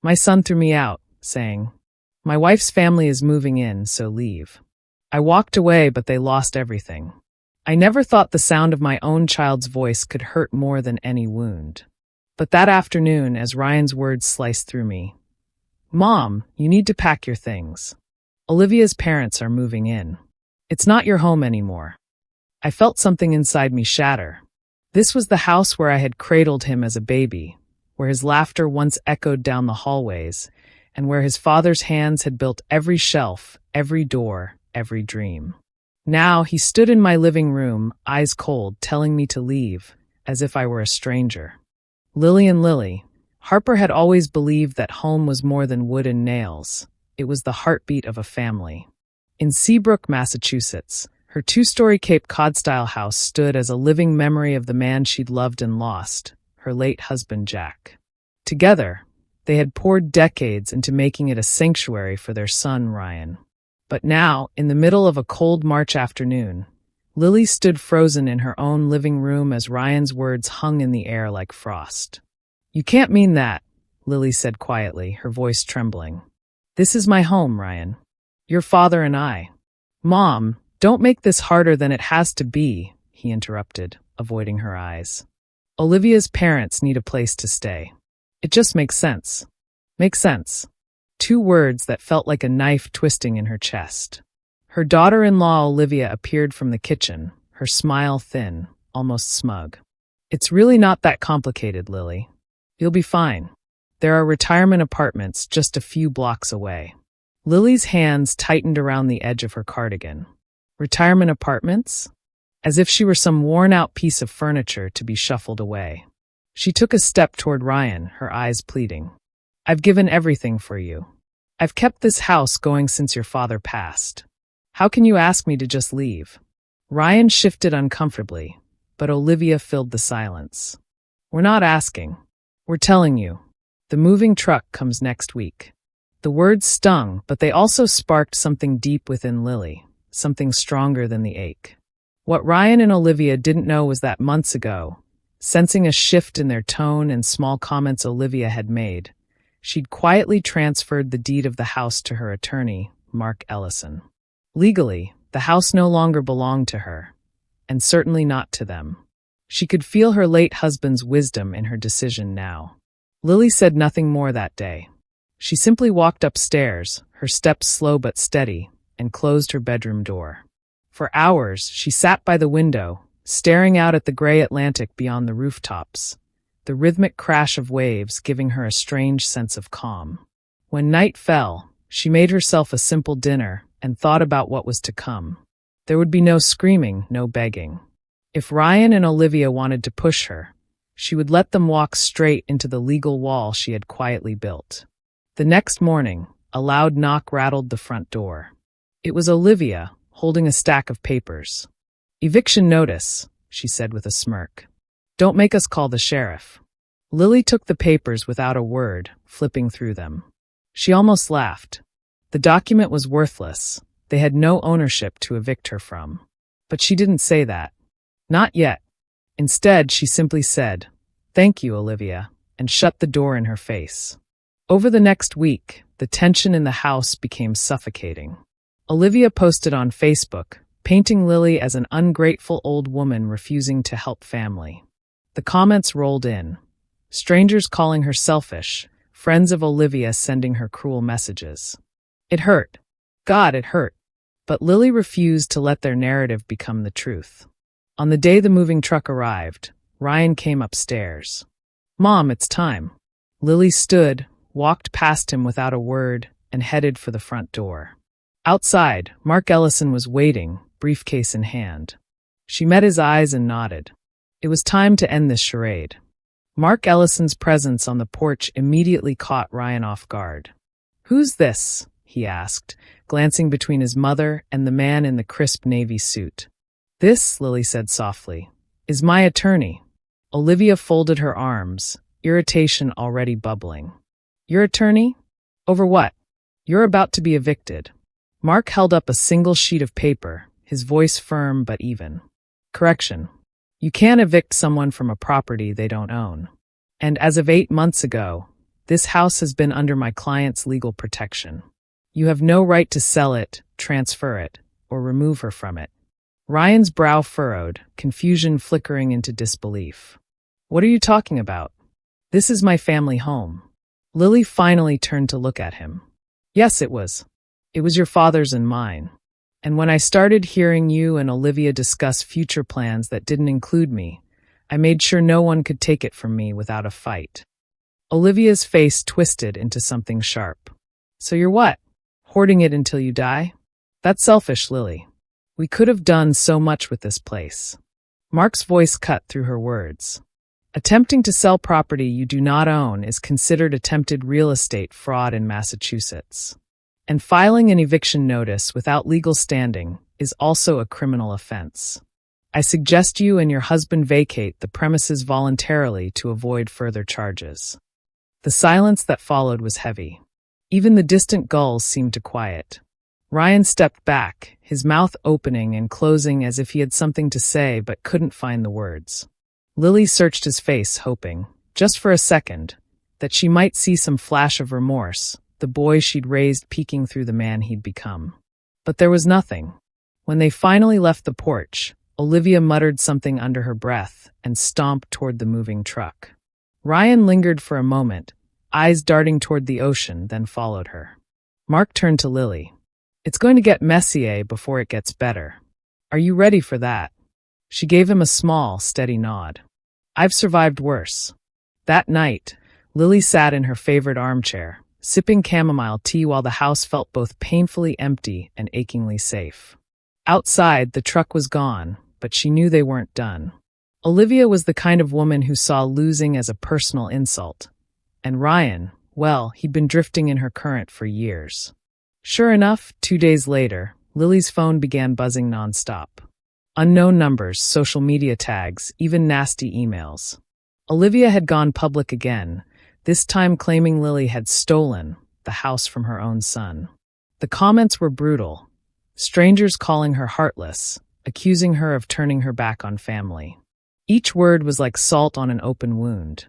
My son threw me out, saying, "My wife's family is moving in, so leave." I walked away, but they lost everything. I never thought the sound of my own child's voice could hurt more than any wound. But that afternoon, as Ryan's words sliced through me, "Mom, you need to pack your things. Olivia's parents are moving in. It's not your home anymore." I felt something inside me shatter. This was the house where I had cradled him as a baby, where his laughter once echoed down the hallways, and where his father's hands had built every shelf, every door, every dream. Now he stood in my living room, eyes cold, telling me to leave, as if I were a stranger. Lily. Harper had always believed that home was more than wood and nails. It was the heartbeat of a family. In Seabrook, Massachusetts, her two-story Cape Cod-style house stood as a living memory of the man she'd loved and lost, her late husband Jack. Together, they had poured decades into making it a sanctuary for their son Ryan. But now, in the middle of a cold March afternoon, Lily stood frozen in her own living room as Ryan's words hung in the air like frost. "You can't mean that," Lily said quietly, her voice trembling. "This is my home, Ryan. Your father and I." "Mom, don't make this harder than it has to be," he interrupted, avoiding her eyes. "Olivia's parents need a place to stay. It just makes sense." Makes sense. Two words that felt like a knife twisting in her chest. Her daughter-in-law Olivia appeared from the kitchen, her smile thin, almost smug. "It's really not that complicated, Lily. You'll be fine. There are retirement apartments just a few blocks away." Lily's hands tightened around the edge of her cardigan. Retirement apartments? As if she were some worn-out piece of furniture to be shuffled away. She took a step toward Ryan, her eyes pleading. "I've given everything for you. I've kept this house going since your father passed. How can you ask me to just leave?" Ryan shifted uncomfortably, but Olivia filled the silence. "We're not asking. We're telling you. The moving truck comes next week." The words stung, but they also sparked something deep within Lily, something stronger than the ache. What Ryan and Olivia didn't know was that months ago, sensing a shift in their tone and small comments Olivia had made, she'd quietly transferred the deed of the house to her attorney, Mark Ellison. Legally, the house no longer belonged to her, and certainly not to them. She could feel her late husband's wisdom in her decision now. Lily said nothing more that day. She simply walked upstairs, her steps slow but steady, and closed her bedroom door. For hours, she sat by the window, staring out at the gray Atlantic beyond the rooftops, the rhythmic crash of waves giving her a strange sense of calm. When night fell, she made herself a simple dinner and thought about what was to come. There would be no screaming, no begging. If Ryan and Olivia wanted to push her, she would let them walk straight into the legal wall she had quietly built. The next morning, a loud knock rattled the front door. It was Olivia, holding a stack of papers. "Eviction notice," she said with a smirk. "Don't make us call the sheriff." Lily took the papers without a word, flipping through them. She almost laughed. The document was worthless. They had no ownership to evict her from. But she didn't say that. Not yet. Instead, she simply said, "Thank you, Olivia," and shut the door in her face. Over the next week, the tension in the house became suffocating. Olivia posted on Facebook, painting Lily as an ungrateful old woman refusing to help family. The comments rolled in. Strangers calling her selfish, friends of Olivia sending her cruel messages. It hurt. God, it hurt. But Lily refused to let their narrative become the truth. On the day the moving truck arrived, Ryan came upstairs. "Mom, it's time." Lily stood, walked past him without a word, and headed for the front door. Outside, Mark Ellison was waiting, briefcase in hand. She met his eyes and nodded. It was time to end this charade. Mark Ellison's presence on the porch immediately caught Ryan off guard. "Who's this?" he asked, glancing between his mother and the man in the crisp navy suit. "This," Lily said softly, "is my attorney." Olivia folded her arms, irritation already bubbling. "Your attorney? Over what?" "You're about to be evicted." Mark held up a single sheet of paper, his voice firm but even. "Correction. You can't evict someone from a property they don't own. And as of 8 months ago, This house has been under my client's legal protection. You have no right to sell it, transfer it, or remove her from it. Ryan's brow furrowed, confusion flickering into disbelief. What are you talking about? This is my family home. Lily finally turned to look at him. Yes, it was. It was your father's and mine. And when I started hearing you and Olivia discuss future plans that didn't include me, I made sure no one could take it from me without a fight. Olivia's face twisted into something sharp. So you're what? Hoarding it until you die? That's selfish, Lily. We could have done so much with this place. Mark's voice cut through her words. Attempting to sell property you do not own is considered attempted real estate fraud in Massachusetts. And filing an eviction notice without legal standing is also a criminal offense. I suggest you and your husband vacate the premises voluntarily to avoid further charges. The silence that followed was heavy. Even the distant gulls seemed to quiet. Ryan stepped back, his mouth opening and closing as if he had something to say but couldn't find the words. Lily searched his face, hoping, just for a second, that she might see some flash of remorse, the boy she'd raised peeking through the man he'd become. But there was nothing. When they finally left the porch, Olivia muttered something under her breath and stomped toward the moving truck. Ryan lingered for a moment, eyes darting toward the ocean, then followed her. Mark turned to Lily. It's going to get messy before it gets better. Are you ready for that? She gave him a small, steady nod. I've survived worse. That night, Lily sat in her favorite armchair, sipping chamomile tea while the house felt both painfully empty and achingly safe. Outside, the truck was gone, but she knew they weren't done. Olivia was the kind of woman who saw losing as a personal insult. And Ryan, well, he'd been drifting in her current for years. Sure enough, 2 days later, Lily's phone began buzzing nonstop. Unknown numbers, social media tags, even nasty emails. Olivia had gone public again, this time claiming Lily had stolen the house from her own son. The comments were brutal. Strangers calling her heartless, accusing her of turning her back on family. Each word was like salt on an open wound.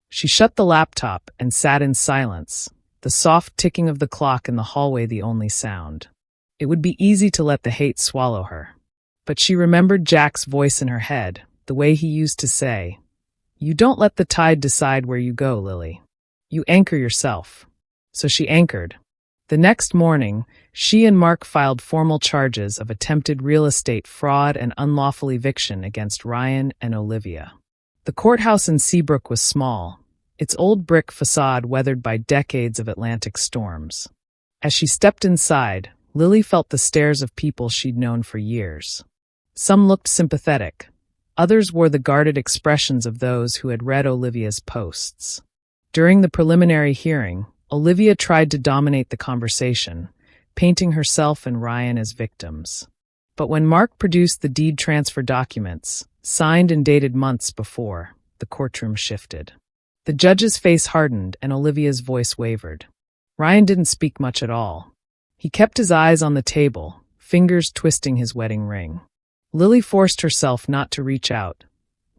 She shut the laptop and sat in silence, the soft ticking of the clock in the hallway the only sound. It would be easy to let the hate swallow her. But she remembered Jack's voice in her head, the way he used to say, "You don't let the tide decide where you go, Lily. You anchor yourself." So she anchored. The next morning, she and Mark filed formal charges of attempted real estate fraud and unlawful eviction against Ryan and Olivia. The courthouse in Seabrook was small, its old brick facade weathered by decades of Atlantic storms. As she stepped inside, Lily felt the stares of people she'd known for years. Some looked sympathetic. Others wore the guarded expressions of those who had read Olivia's posts. During the preliminary hearing, Olivia tried to dominate the conversation, painting herself and Ryan as victims. But when Mark produced the deed transfer documents, signed and dated months before, the courtroom shifted. The judge's face hardened and Olivia's voice wavered. Ryan didn't speak much at all. He kept his eyes on the table, fingers twisting his wedding ring. Lily forced herself not to reach out,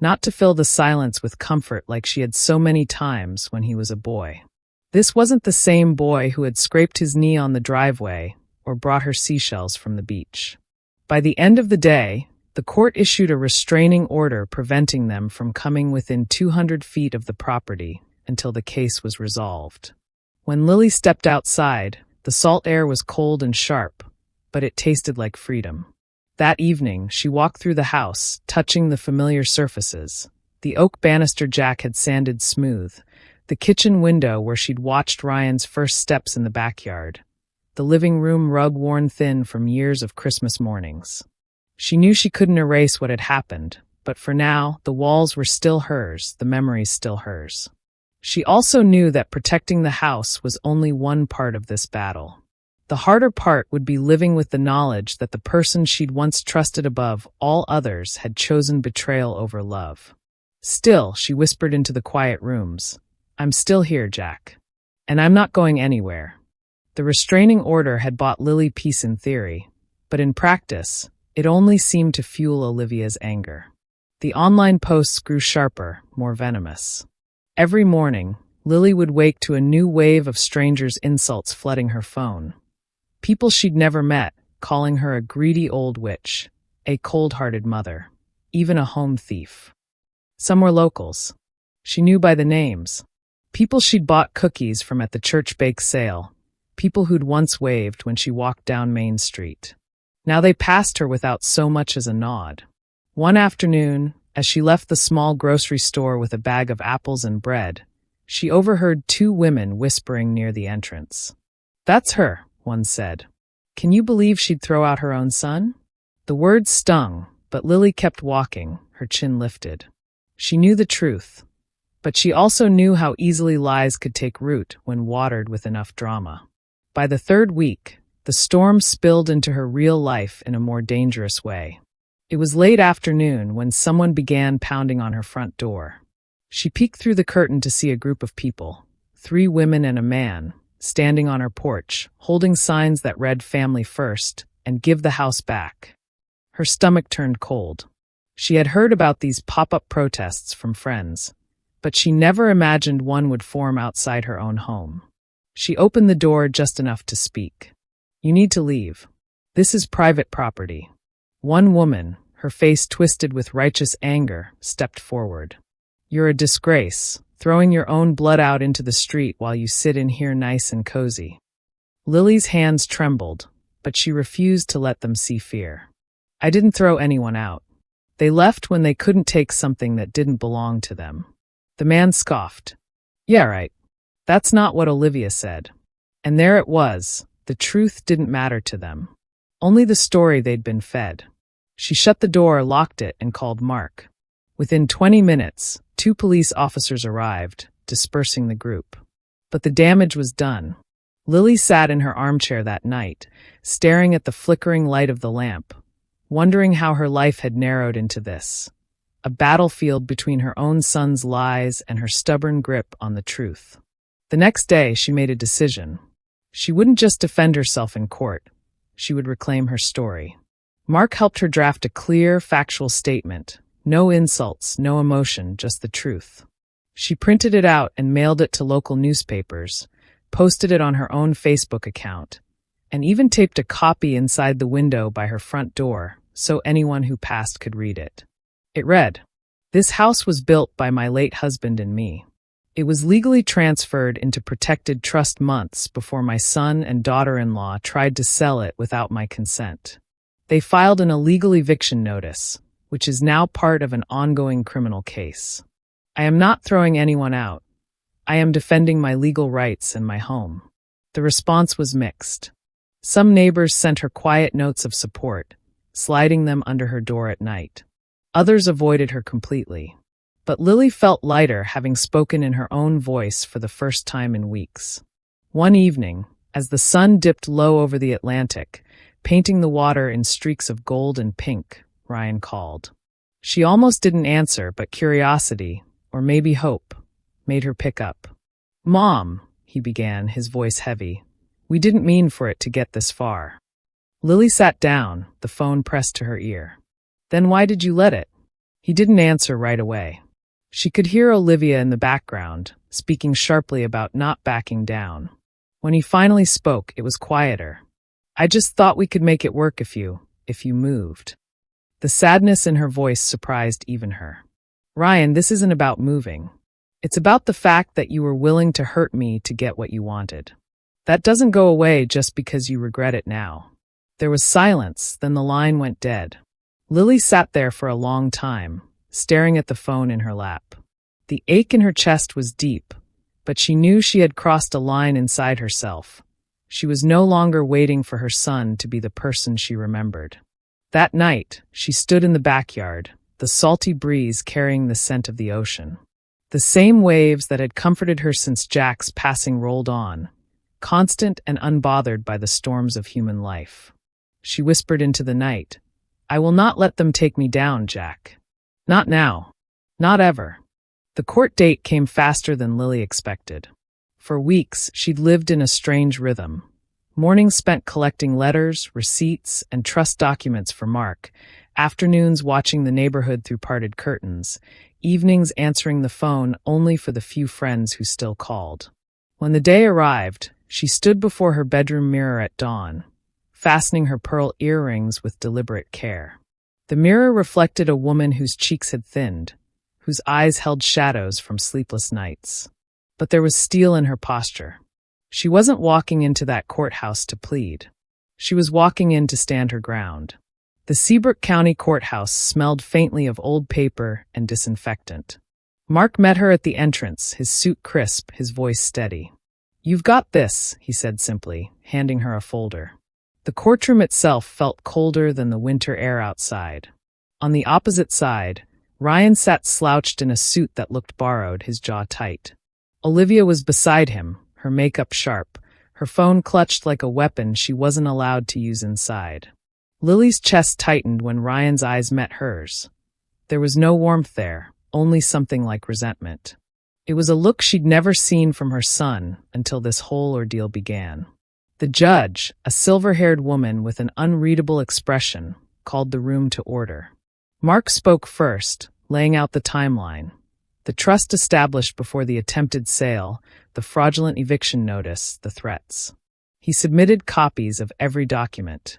not to fill the silence with comfort like she had so many times when he was a boy. This wasn't the same boy who had scraped his knee on the driveway or brought her seashells from the beach. By the end of the day, the court issued a restraining order preventing them from coming within 200 feet of the property until the case was resolved. When Lily stepped outside, the salt air was cold and sharp, but it tasted like freedom. That evening, she walked through the house, touching the familiar surfaces. The oak banister Jack had sanded smooth, the kitchen window where she'd watched Ryan's first steps in the backyard, the living room rug worn thin from years of Christmas mornings. She knew she couldn't erase what had happened, but for now, the walls were still hers, the memories still hers. She also knew that protecting the house was only one part of this battle. The harder part would be living with the knowledge that the person she'd once trusted above all others had chosen betrayal over love. Still, she whispered into the quiet rooms, "I'm still here, Jack. And I'm not going anywhere." The restraining order had bought Lily peace in theory, but in practice, it only seemed to fuel Olivia's anger. The online posts grew sharper, more venomous. Every morning, Lily would wake to a new wave of strangers' insults flooding her phone. People she'd never met, calling her a greedy old witch, a cold-hearted mother, even a home thief. Some were locals. She knew by the names. People she'd bought cookies from at the church bake sale. People who'd once waved when she walked down Main Street. Now they passed her without so much as a nod. One afternoon, as she left the small grocery store with a bag of apples and bread, she overheard two women whispering near the entrance. "That's her," one said. "Can you believe she'd throw out her own son?" The words stung, but Lily kept walking, her chin lifted. She knew the truth, but she also knew how easily lies could take root when watered with enough drama. By the third week, the storm spilled into her real life in a more dangerous way. It was late afternoon when someone began pounding on her front door. She peeked through the curtain to see a group of people, 3 women and a man, standing on her porch, holding signs that read "Family First" and "Give the house back." Her stomach turned cold. She had heard about these pop-up protests from friends, but she never imagined one would form outside her own home. She opened the door just enough to speak. "You need to leave. This is private property." One woman, her face twisted with righteous anger, stepped forward. "You're a disgrace, throwing your own blood out into the street while you sit in here nice and cozy." Lily's hands trembled, but she refused to let them see fear. "I didn't throw anyone out. They left when they couldn't take something that didn't belong to them." The man scoffed. "Yeah, right. That's not what Olivia said." And there it was. The truth didn't matter to them. Only the story they'd been fed. She shut the door, locked it, and called Mark. Within 20 minutes, 2 police officers arrived, dispersing the group. But the damage was done. Lily sat in her armchair that night, staring at the flickering light of the lamp, wondering how her life had narrowed into this. A battlefield between her own son's lies and her stubborn grip on the truth. The next day, she made a decision. She wouldn't just defend herself in court. She would reclaim her story. Mark helped her draft a clear, factual statement. No insults, no emotion, just the truth. She printed it out and mailed it to local newspapers, posted it on her own Facebook account, and even taped a copy inside the window by her front door so anyone who passed could read it. It read, "This house was built by my late husband and me. It was legally transferred into protected trust months before my son and daughter-in-law tried to sell it without my consent. They filed an illegal eviction notice, which is now part of an ongoing criminal case. I am not throwing anyone out. I am defending my legal rights and my home." The response was mixed. Some neighbors sent her quiet notes of support, sliding them under her door at night. Others avoided her completely. But Lily felt lighter having spoken in her own voice for the first time in weeks. One evening, as the sun dipped low over the Atlantic, painting the water in streaks of gold and pink, Ryan called. She almost didn't answer, but curiosity, or maybe hope, made her pick up. "Mom," he began, his voice heavy. "We didn't mean for it to get this far." Lily sat down, the phone pressed to her ear. "Then why did you let it?" He didn't answer right away. She could hear Olivia in the background, speaking sharply about not backing down. When he finally spoke, it was quieter. "I just thought we could make it work if you moved." The sadness in her voice surprised even her. "Ryan, this isn't about moving. It's about the fact that you were willing to hurt me to get what you wanted. That doesn't go away just because you regret it now." There was silence, then the line went dead. Lily sat there for a long time, staring at the phone in her lap. The ache in her chest was deep, but she knew she had crossed a line inside herself. She was no longer waiting for her son to be the person she remembered. That night, she stood in the backyard, the salty breeze carrying the scent of the ocean. The same waves that had comforted her since Jack's passing rolled on, constant and unbothered by the storms of human life. She whispered into the night, "I will not let them take me down, Jack. Not now. Not ever." The court date came faster than Lily expected. For weeks, she'd lived in a strange rhythm. Mornings spent collecting letters, receipts, and trust documents for Mark, afternoons watching the neighborhood through parted curtains, evenings answering the phone only for the few friends who still called. When the day arrived, she stood before her bedroom mirror at dawn, fastening her pearl earrings with deliberate care. The mirror reflected a woman whose cheeks had thinned, whose eyes held shadows from sleepless nights. But there was steel in her posture. She wasn't walking into that courthouse to plead. She was walking in to stand her ground. The Seabrook County Courthouse smelled faintly of old paper and disinfectant. Mark met her at the entrance, his suit crisp, his voice steady. "You've got this," he said simply, handing her a folder. The courtroom itself felt colder than the winter air outside. On the opposite side, Ryan sat slouched in a suit that looked borrowed, his jaw tight. Olivia was beside him, her makeup sharp, her phone clutched like a weapon she wasn't allowed to use inside. Lily's chest tightened when Ryan's eyes met hers. There was no warmth there, only something like resentment. It was a look she'd never seen from her son until this whole ordeal began. The judge, a silver-haired woman with an unreadable expression, called the room to order. Mark spoke first, laying out the timeline. The trust established before the attempted sale, the fraudulent eviction notice, the threats. He submitted copies of every document.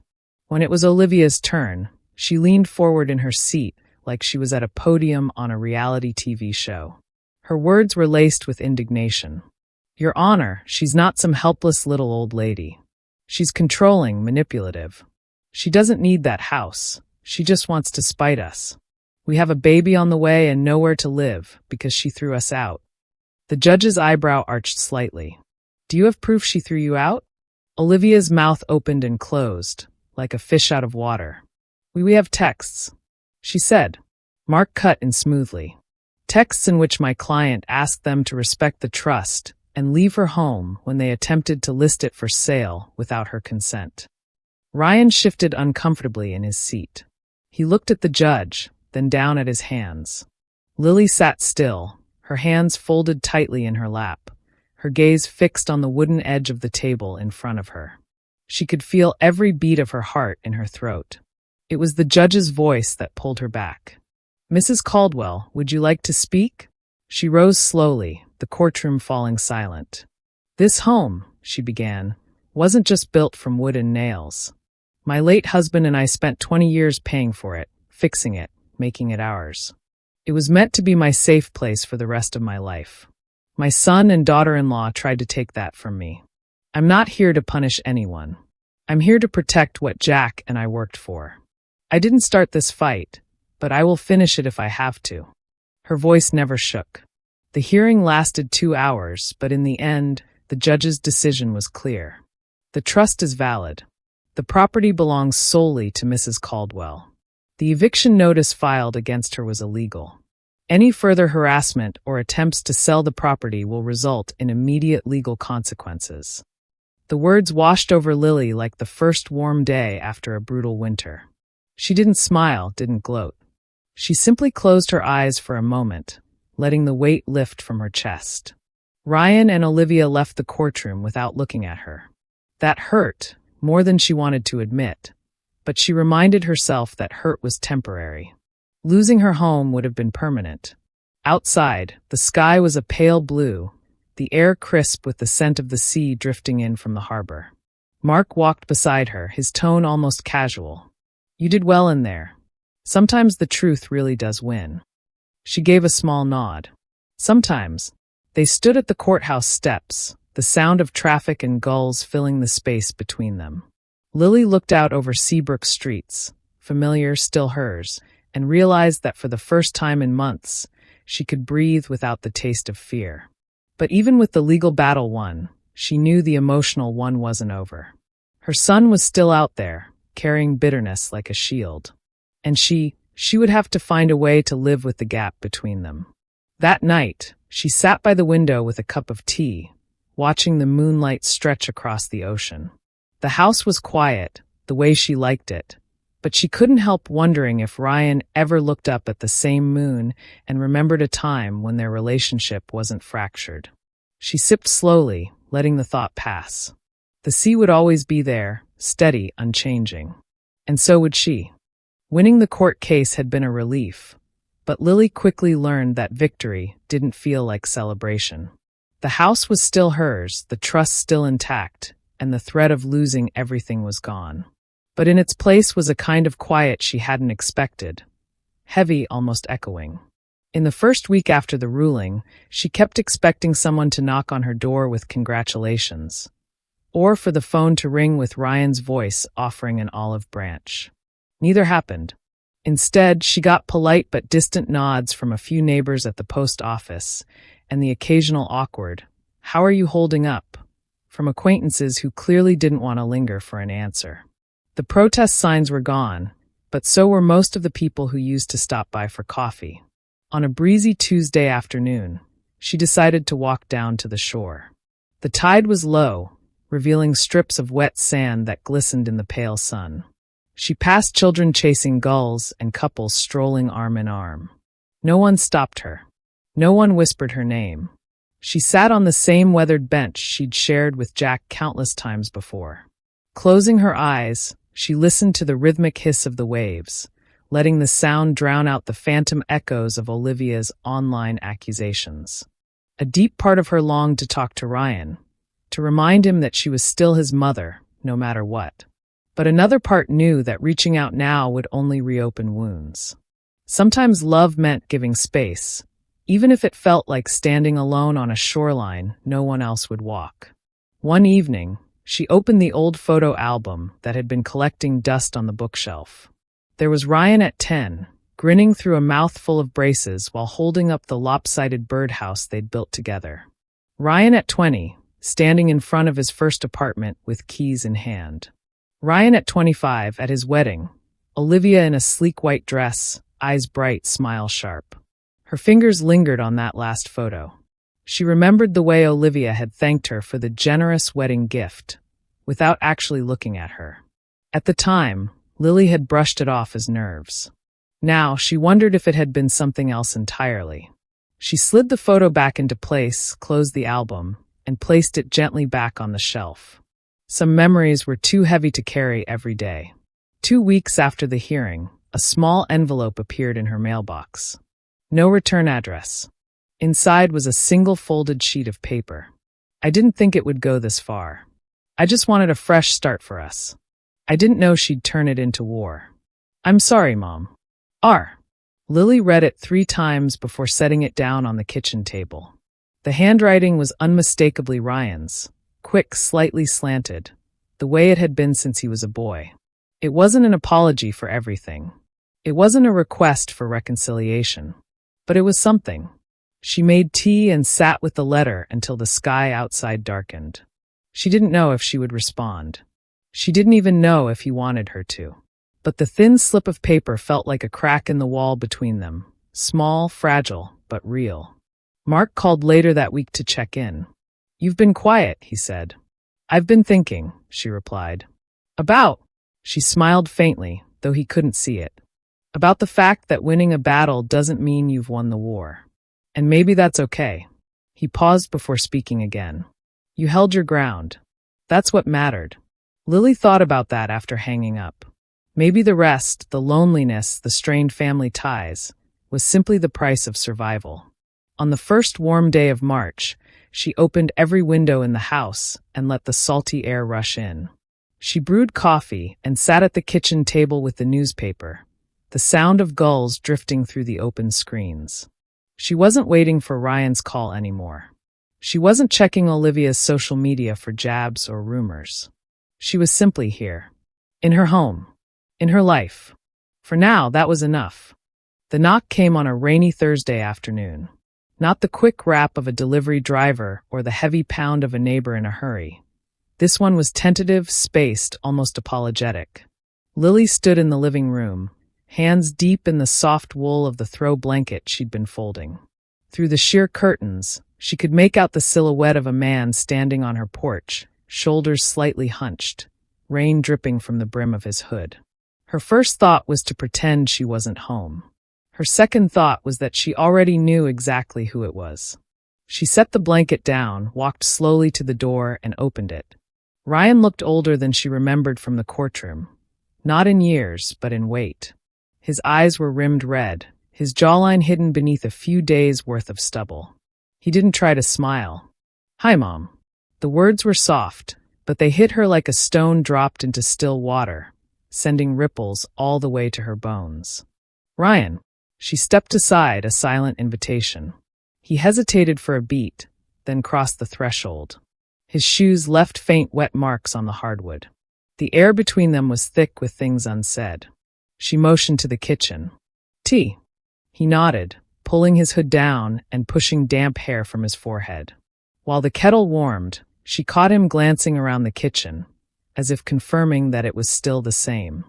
When it was Olivia's turn, she leaned forward in her seat like she was at a podium on a reality TV show. Her words were laced with indignation. "Your Honor, she's not some helpless little old lady. She's controlling, manipulative. She doesn't need that house. She just wants to spite us. We have a baby on the way and nowhere to live because she threw us out." The judge's eyebrow arched slightly. "Do you have proof she threw you out?" Olivia's mouth opened and closed, like a fish out of water. We have texts," she said. Mark cut in smoothly. "Texts in which my client asked them to respect the trust and leave her home when they attempted to list it for sale without her consent." Ryan shifted uncomfortably in his seat. He looked at the judge, then down at his hands. Lily sat still, her hands folded tightly in her lap, her gaze fixed on the wooden edge of the table in front of her. She could feel every beat of her heart in her throat. It was the judge's voice that pulled her back. "Mrs. Caldwell, would you like to speak?" She rose slowly, the courtroom falling silent. "This home," she began, "wasn't just built from wood and nails. My late husband and I spent 20 years paying for it, fixing it, making it ours. It was meant to be my safe place for the rest of my life. My son and daughter-in-law tried to take that from me. I'm not here to punish anyone. I'm here to protect what Jack and I worked for. I didn't start this fight, but I will finish it if I have to." Her voice never shook. The hearing lasted 2 hours, but in the end, the judge's decision was clear. The trust is valid. The property belongs solely to Mrs. Caldwell. The eviction notice filed against her was illegal. Any further harassment or attempts to sell the property will result in immediate legal consequences. The words washed over Lily like the first warm day after a brutal winter. She didn't smile, didn't gloat. She simply closed her eyes for a moment, letting the weight lift from her chest. Ryan and Olivia left the courtroom without looking at her. That hurt, more than she wanted to admit, but she reminded herself that hurt was temporary. Losing her home would have been permanent. Outside, the sky was a pale blue, the air crisp with the scent of the sea drifting in from the harbor. Mark walked beside her, his tone almost casual. "You did well in there. Sometimes the truth really does win." She gave a small nod. "Sometimes." They stood at the courthouse steps, the sound of traffic and gulls filling the space between them. Lily looked out over Seabrook streets, familiar, still hers, and realized that for the first time in months, she could breathe without the taste of fear. But even with the legal battle won, she knew the emotional one wasn't over. Her son was still out there, carrying bitterness like a shield. And she would have to find a way to live with the gap between them. That night, she sat by the window with a cup of tea, watching the moonlight stretch across the ocean. The house was quiet, the way she liked it, but she couldn't help wondering if Ryan ever looked up at the same moon and remembered a time when their relationship wasn't fractured. She sipped slowly, letting the thought pass. The sea would always be there, steady, unchanging. And so would she. Winning the court case had been a relief, But Lily quickly learned that victory didn't feel like celebration. The house was still hers, the trust still intact, and the threat of losing everything was gone. But in its place was a kind of quiet she hadn't expected, heavy, almost echoing. In the first week after the ruling, she kept expecting someone to knock on her door with congratulations, or for the phone to ring with Ryan's voice offering an olive branch. Neither happened. Instead, she got polite but distant nods from a few neighbors at the post office, and the occasional awkward, "How are you holding up?" from acquaintances who clearly didn't want to linger for an answer. The protest signs were gone, but so were most of the people who used to stop by for coffee. On a breezy Tuesday afternoon, she decided to walk down to the shore. The tide was low, revealing strips of wet sand that glistened in the pale sun. She passed children chasing gulls and couples strolling arm in arm. No one stopped her. No one whispered her name. She sat on the same weathered bench she'd shared with Jack countless times before. Closing her eyes, she listened to the rhythmic hiss of the waves, letting the sound drown out the phantom echoes of Olivia's online accusations. A deep part of her longed to talk to Ryan, to remind him that she was still his mother, no matter what. But another part knew that reaching out now would only reopen wounds. Sometimes love meant giving space, even if it felt like standing alone on a shoreline no one else would walk. One evening, she opened the old photo album that had been collecting dust on the bookshelf. There was Ryan at 10, grinning through a mouthful of braces while holding up the lopsided birdhouse they'd built together. Ryan at 20, standing in front of his first apartment with keys in hand. Ryan at 25, at his wedding, Olivia in a sleek white dress, eyes bright, smile sharp. Her fingers lingered on that last photo. She remembered the way Olivia had thanked her for the generous wedding gift, without actually looking at her. At the time, Lily had brushed it off as nerves. Now, she wondered if it had been something else entirely. She slid the photo back into place, closed the album, and placed it gently back on the shelf. Some memories were too heavy to carry every day. 2 weeks after the hearing, a small envelope appeared in her mailbox. No return address. Inside was a single folded sheet of paper. "I didn't think it would go this far. I just wanted a fresh start for us. I didn't know she'd turn it into war. I'm sorry, Mom. R." Lily read it 3 times before setting it down on the kitchen table. The handwriting was unmistakably Ryan's, quick, slightly slanted, the way it had been since he was a boy. It wasn't an apology for everything. It wasn't a request for reconciliation. But it was something. She made tea and sat with the letter until the sky outside darkened. She didn't know if she would respond. She didn't even know if he wanted her to. But the thin slip of paper felt like a crack in the wall between them, small, fragile, but real. Mark called later that week to check in. "You've been quiet," he said. "I've been thinking," she replied. "About?" She smiled faintly, though he couldn't see it. "About the fact that winning a battle doesn't mean you've won the war. And maybe that's okay." He paused before speaking again. "You held your ground. That's what mattered." Lily thought about that after hanging up. Maybe the rest, the loneliness, the strained family ties, was simply the price of survival. On the first warm day of March, she opened every window in the house and let the salty air rush in. She brewed coffee and sat at the kitchen table with the newspaper, the sound of gulls drifting through the open screens. She wasn't waiting for Ryan's call anymore. She wasn't checking Olivia's social media for jabs or rumors. She was simply here. In her home. In her life. For now, that was enough. The knock came on a rainy Thursday afternoon. Not the quick rap of a delivery driver or the heavy pound of a neighbor in a hurry. This one was tentative, spaced, almost apologetic. Lily stood in the living room, hands deep in the soft wool of the throw blanket she'd been folding. Through the sheer curtains, she could make out the silhouette of a man standing on her porch, shoulders slightly hunched, rain dripping from the brim of his hood. Her first thought was to pretend she wasn't home. Her second thought was that she already knew exactly who it was. She set the blanket down, walked slowly to the door, and opened it. Ryan looked older than she remembered from the courtroom. Not in years, but in weight. His eyes were rimmed red, his jawline hidden beneath a few days' worth of stubble. He didn't try to smile. "Hi, Mom." The words were soft, but they hit her like a stone dropped into still water, sending ripples all the way to her bones. "Ryan." She stepped aside, a silent invitation. He hesitated for a beat, then crossed the threshold. His shoes left faint wet marks on the hardwood. The air between them was thick with things unsaid. She motioned to the kitchen. "Tea." He nodded, pulling his hood down and pushing damp hair from his forehead. While the kettle warmed, she caught him glancing around the kitchen, as if confirming that it was still the same.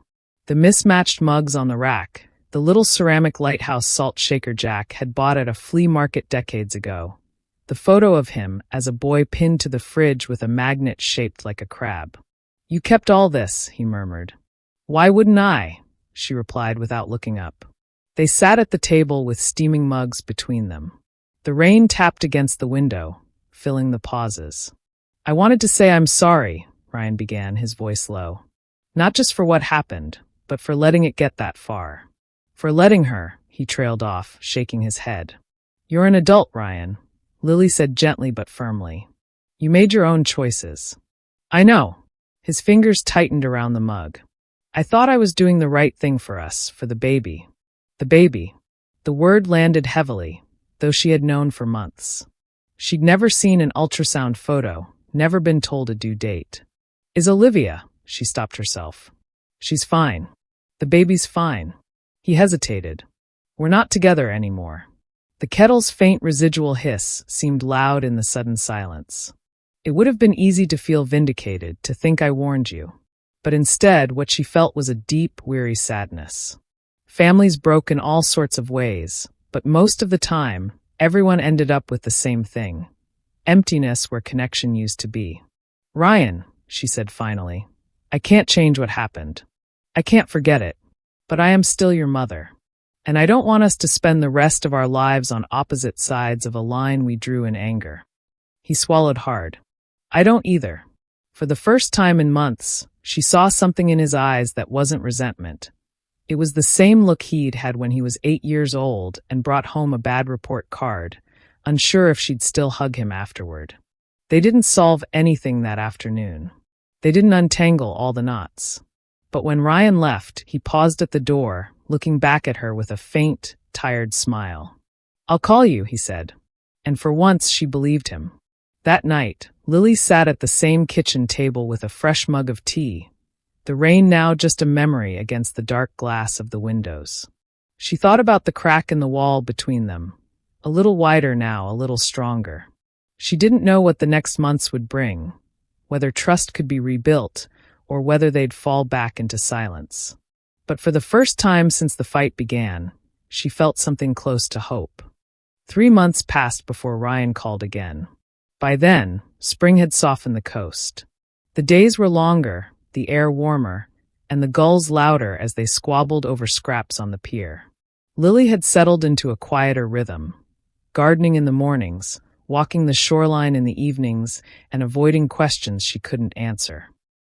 The mismatched mugs on the rack, the little ceramic lighthouse salt shaker Jack had bought at a flea market decades ago. The photo of him as a boy pinned to the fridge with a magnet shaped like a crab. "You kept all this," he murmured. "Why wouldn't I?" she replied without looking up. They sat at the table with steaming mugs between them. The rain tapped against the window, filling the pauses. "I wanted to say I'm sorry," Ryan began, his voice low. "Not just for what happened, but for letting it get that far. For letting her," he trailed off, shaking his head. "You're an adult, Ryan," Lily said gently but firmly. "You made your own choices." "I know." His fingers tightened around the mug. "I thought I was doing the right thing for us, for the baby." The baby. The word landed heavily, though she had known for months. She'd never seen an ultrasound photo, never been told a due date. "Is Olivia?" She stopped herself. "She's fine. The baby's fine." He hesitated. "We're not together anymore." The kettle's faint residual hiss seemed loud in the sudden silence. It would have been easy to feel vindicated, to think I warned you. But instead, what she felt was a deep, weary sadness. Families broke in all sorts of ways, but most of the time, everyone ended up with the same thing. Emptiness where connection used to be. "Ryan," she said finally, "I can't change what happened. I can't forget it. But I am still your mother. And I don't want us to spend the rest of our lives on opposite sides of a line we drew in anger." He swallowed hard. "I don't either." For the first time in months, she saw something in his eyes that wasn't resentment. It was the same look he'd had when he was 8 years old and brought home a bad report card, unsure if she'd still hug him afterward. They didn't solve anything that afternoon. They didn't untangle all the knots. But when Ryan left, he paused at the door, looking back at her with a faint, tired smile. "I'll call you," he said. And for once she believed him. That night, Lily sat at the same kitchen table with a fresh mug of tea, the rain now just a memory against the dark glass of the windows. She thought about the crack in the wall between them, a little wider now, a little stronger. She didn't know what the next months would bring, whether trust could be rebuilt, or whether they'd fall back into silence. But for the first time since the fight began, she felt something close to hope. 3 months passed before Ryan called again. By then, spring had softened the coast. The days were longer, the air warmer, and the gulls louder as they squabbled over scraps on the pier. Lily had settled into a quieter rhythm, gardening in the mornings, walking the shoreline in the evenings, and avoiding questions she couldn't answer.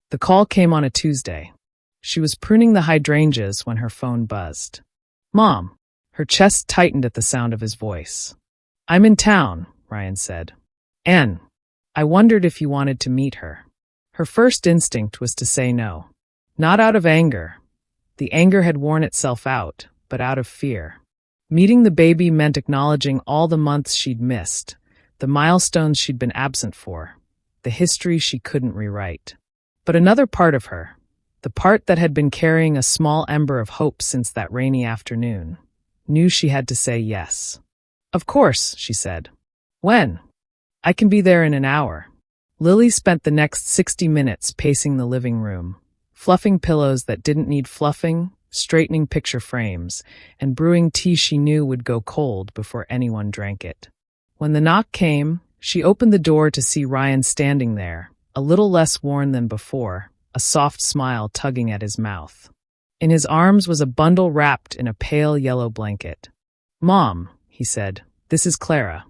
The call came on a Tuesday. She was pruning the hydrangeas when her phone buzzed. "Mom." Her chest tightened at the sound of his voice. "I'm in town," Ryan said. "And I wondered if you wanted to meet her." Her first instinct was to say no. Not out of anger. The anger had worn itself out, but out of fear. Meeting the baby meant acknowledging all the months she'd missed, the milestones she'd been absent for, the history she couldn't rewrite. But another part of her, the part that had been carrying a small ember of hope since that rainy afternoon, knew she had to say yes. "Of course," she said. "When?" "I can be there in an hour." Lily spent the next 60 minutes pacing the living room, fluffing pillows that didn't need fluffing, straightening picture frames, and brewing tea she knew would go cold before anyone drank it. When the knock came, she opened the door to see Ryan standing there, a little less worn than before, a soft smile tugging at his mouth. In his arms was a bundle wrapped in a pale yellow blanket. "Mom," he said, "this is Clara."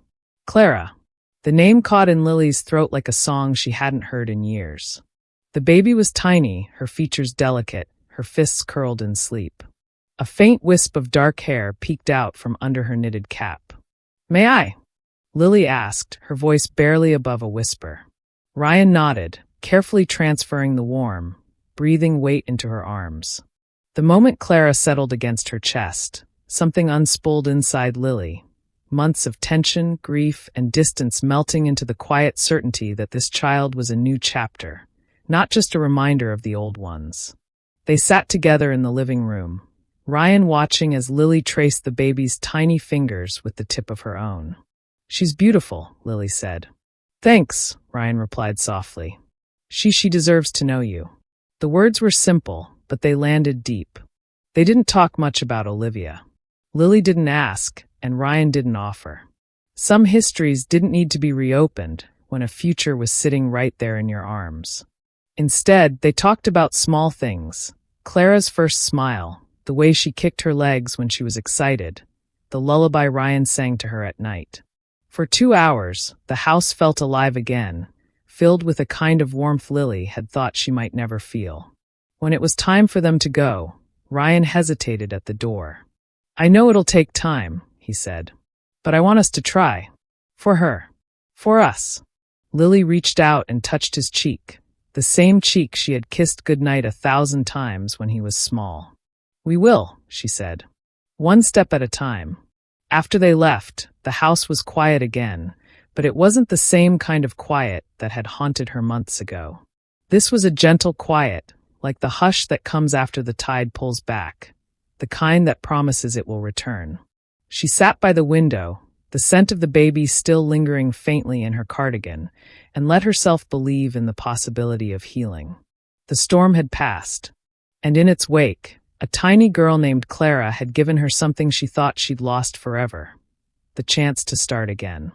Clara. The name caught in Lily's throat like a song she hadn't heard in years. The baby was tiny, her features delicate, her fists curled in sleep. A faint wisp of dark hair peeked out from under her knitted cap. "May I?" Lily asked, her voice barely above a whisper. Ryan nodded, carefully transferring the warm, breathing weight into her arms. The moment Clara settled against her chest, something unspooled inside Lily. Months of tension, grief, and distance melting into the quiet certainty that this child was a new chapter, not just a reminder of the old ones. They sat together in the living room, Ryan watching as Lily traced the baby's tiny fingers with the tip of her own. "She's beautiful," Lily said. "Thanks," Ryan replied softly. She deserves to know you." The words were simple, but they landed deep. They didn't talk much about Olivia. Lily didn't ask, and Ryan didn't offer. Some histories didn't need to be reopened when a future was sitting right there in your arms. Instead, they talked about small things. Clara's first smile, the way she kicked her legs when she was excited, the lullaby Ryan sang to her at night. For 2 hours, the house felt alive again, filled with a kind of warmth Lily had thought she might never feel. When it was time for them to go, Ryan hesitated at the door. "I know it'll take time," he said, "but I want us to try. For her. For us." Lily reached out and touched his cheek, the same cheek she had kissed goodnight 1,000 times when he was small. "We will," she said. "One step at a time." After they left, the house was quiet again, but it wasn't the same kind of quiet that had haunted her months ago. This was a gentle quiet, like the hush that comes after the tide pulls back, the kind that promises it will return. She sat by the window, the scent of the baby still lingering faintly in her cardigan, and let herself believe in the possibility of healing. The storm had passed, and in its wake, a tiny girl named Clara had given her something she thought she'd lost forever: the chance to start again.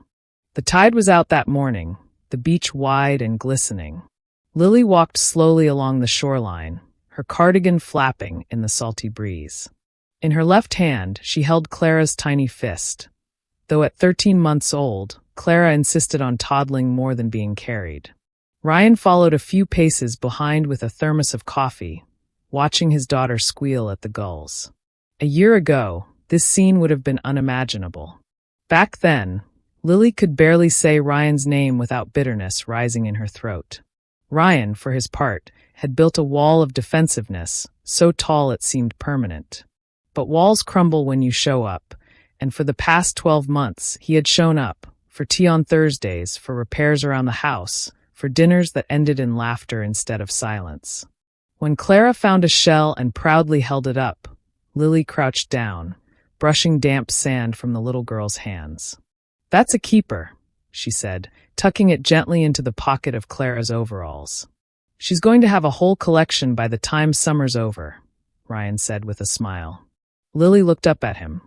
The tide was out that morning, the beach wide and glistening. Lily walked slowly along the shoreline, her cardigan flapping in the salty breeze. In her left hand, she held Clara's tiny fist. Though at 13 months old, Clara insisted on toddling more than being carried. Ryan followed a few paces behind with a thermos of coffee, watching his daughter squeal at the gulls. A year ago, this scene would have been unimaginable. Back then, Lily could barely say Ryan's name without bitterness rising in her throat. Ryan, for his part, had built a wall of defensiveness, so tall it seemed permanent. But walls crumble when you show up, and for the past 12 months he had shown up, for tea on Thursdays, for repairs around the house, for dinners that ended in laughter instead of silence. When Clara found a shell and proudly held it up, Lily crouched down, brushing damp sand from the little girl's hands. "That's a keeper," she said, tucking it gently into the pocket of Clara's overalls. "She's going to have a whole collection by the time summer's over," Ryan said with a smile. Lily looked up at him.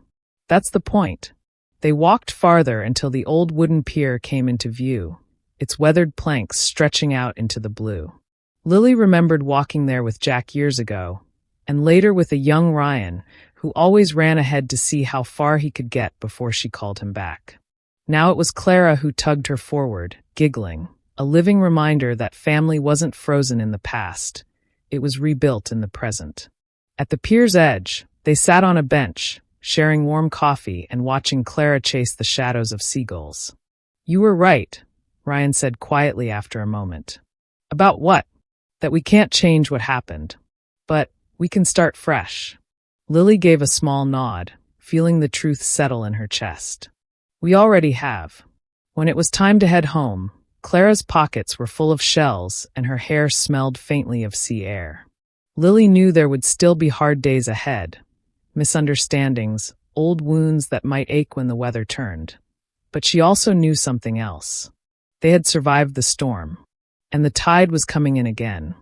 "That's the point." They walked farther until the old wooden pier came into view, its weathered planks stretching out into the blue. Lily remembered walking there with Jack years ago, and later with a young Ryan, who always ran ahead to see how far he could get before she called him back. Now it was Clara who tugged her forward, giggling, a living reminder that family wasn't frozen in the past, it was rebuilt in the present. At the pier's edge, they sat on a bench, sharing warm coffee and watching Clara chase the shadows of seagulls. "You were right," Ryan said quietly after a moment. "About what?" "That we can't change what happened. But we can start fresh." Lily gave a small nod, feeling the truth settle in her chest. "We already have." When it was time to head home, Clara's pockets were full of shells and her hair smelled faintly of sea air. Lily knew there would still be hard days ahead, misunderstandings, old wounds that might ache when the weather turned. But she also knew something else. They had survived the storm, and the tide was coming in again.